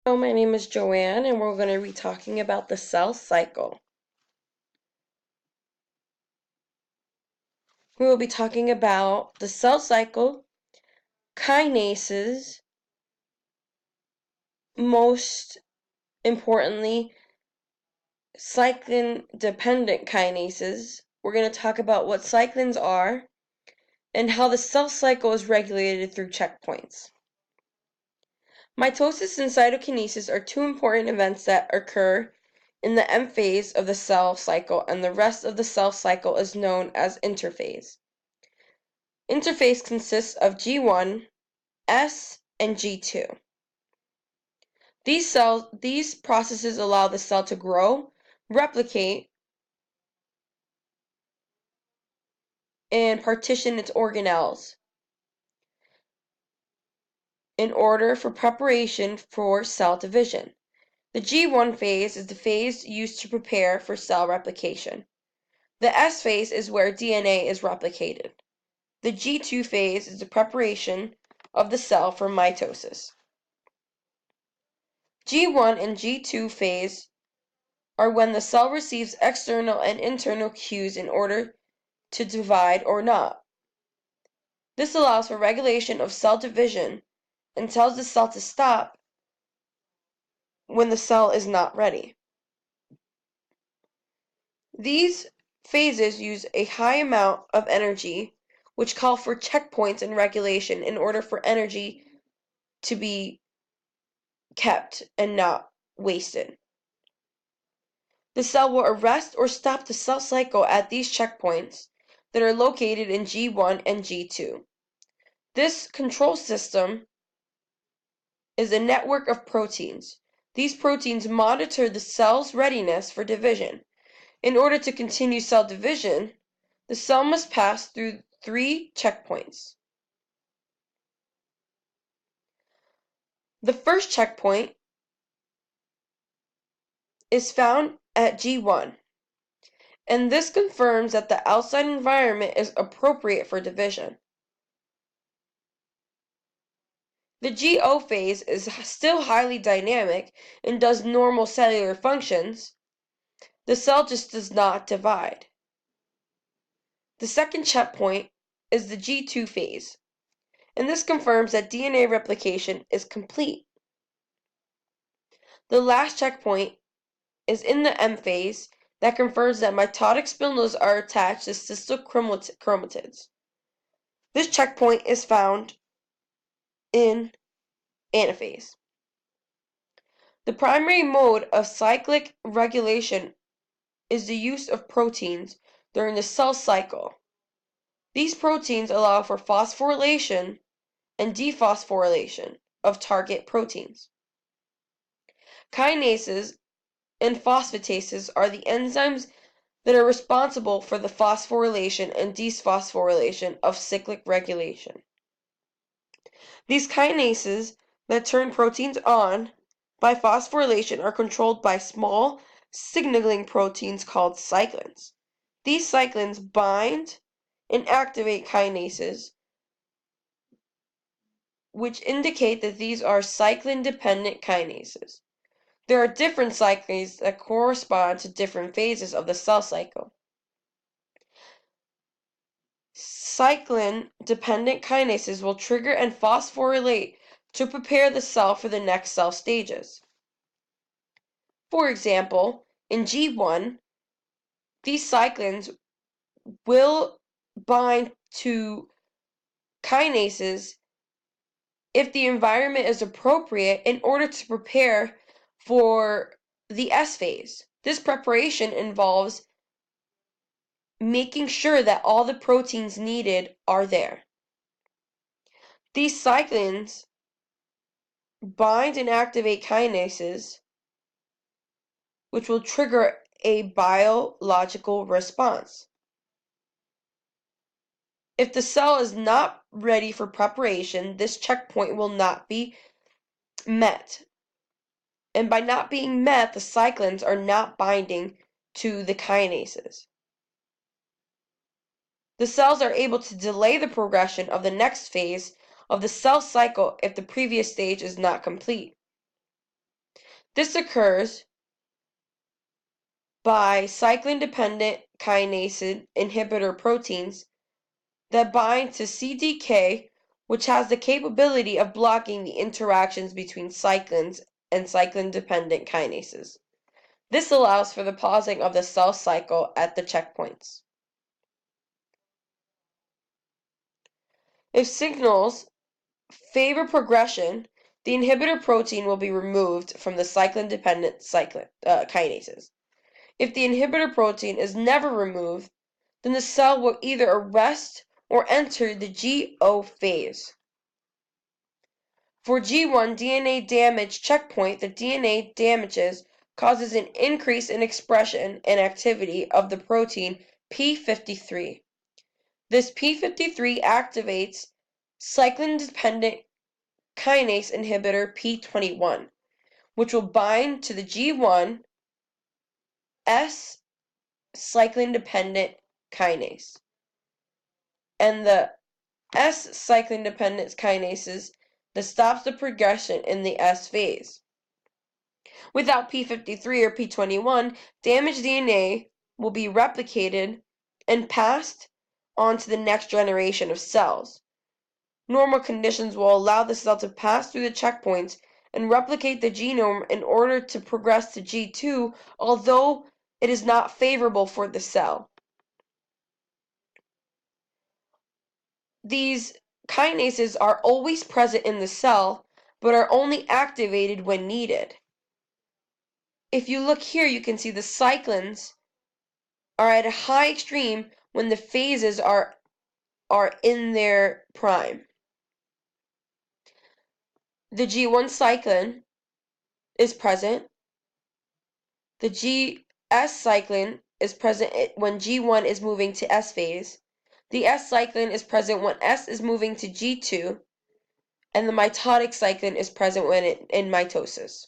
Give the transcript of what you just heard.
Hello, my name is Joanne, and we're going to be talking about the cell cycle. We will be talking about the cell cycle, kinases, most importantly, cyclin-dependent kinases. We're going to talk about what cyclins are and how the cell cycle is regulated through checkpoints. Mitosis and cytokinesis are two important events that occur in the M phase of the cell cycle, and the rest of the cell cycle is known as interphase. Interphase consists of G1, S, and G2. These processes allow the cell to grow, replicate, and partition its organelles in order for preparation for cell division. The G1 phase is the phase used to prepare for cell replication. The S phase is where DNA is replicated. The G2 phase is the preparation of the cell for mitosis. G1 and G2 phase are when the cell receives external and internal cues in order to divide or not. This allows for regulation of cell division and tells the cell to stop when the cell is not ready. These phases use a high amount of energy, which call for checkpoints and regulation in order for energy to be kept and not wasted. The cell will arrest or stop the cell cycle at these checkpoints that are located in G1 and G2. This control system is a network of proteins. These proteins monitor the cell's readiness for division. In order to continue cell division, the cell must pass through 3 checkpoints. The first checkpoint is found at G1, and this confirms that the outside environment is appropriate for division. The GO phase is still highly dynamic and does normal cellular functions. The cell just does not divide. The second checkpoint is the G2 phase, and this confirms that DNA replication is complete. The last checkpoint is in the M phase that confirms that mitotic spindles are attached to sister chromatids. This checkpoint is found in anaphase. The primary mode of cyclic regulation is the use of proteins during the cell cycle. These proteins allow for phosphorylation and dephosphorylation of target proteins. Kinases and phosphatases are the enzymes that are responsible for the phosphorylation and dephosphorylation of cyclic regulation. These kinases that turn proteins on by phosphorylation are controlled by small signaling proteins called cyclins. These cyclins bind and activate kinases, which indicate that these are cyclin-dependent kinases. There are different cyclins that correspond to different phases of the cell cycle. Cyclin-dependent kinases will trigger and phosphorylate to prepare the cell for the next cell stages. For example, in G1, these cyclins will bind to kinases if the environment is appropriate in order to prepare for the S phase. This preparation involves making sure that all the proteins needed are there. These cyclins bind and activate kinases, which will trigger a biological response. If the cell is not ready for preparation, this checkpoint will not be met. And by not being met, the cyclins are not binding to the kinases. The cells are able to delay the progression of the next phase of the cell cycle if the previous stage is not complete. This occurs by cyclin-dependent kinase inhibitor proteins that bind to CDK, which has the capability of blocking the interactions between cyclins and cyclin-dependent kinases. This allows for the pausing of the cell cycle at the checkpoints. If signals favor progression, the inhibitor protein will be removed from the cyclin-dependent kinases. If the inhibitor protein is never removed, then the cell will either arrest or enter the GO phase. For G1 DNA damage checkpoint, the DNA damages causes an increase in expression and activity of the protein p53. This p53 activates cyclin-dependent kinase inhibitor p21, which will bind to the G1 S cyclin-dependent kinase. And the S cyclin-dependent kinases that stops the progression in the S phase. Without p53 or p21, damaged DNA will be replicated and passed on to the next generation of cells. Normal conditions will allow the cell to pass through the checkpoints and replicate the genome in order to progress to G2, although it is not favorable for the cell. These kinases are always present in the cell, but are only activated when needed. If you look here, you can see the cyclins are at a high extreme when the phases are in their prime. The G1 cyclin is present. The GS cyclin is present when G1 is moving to S phase. The S cyclin is present when S is moving to G2. And the mitotic cyclin is present when in mitosis.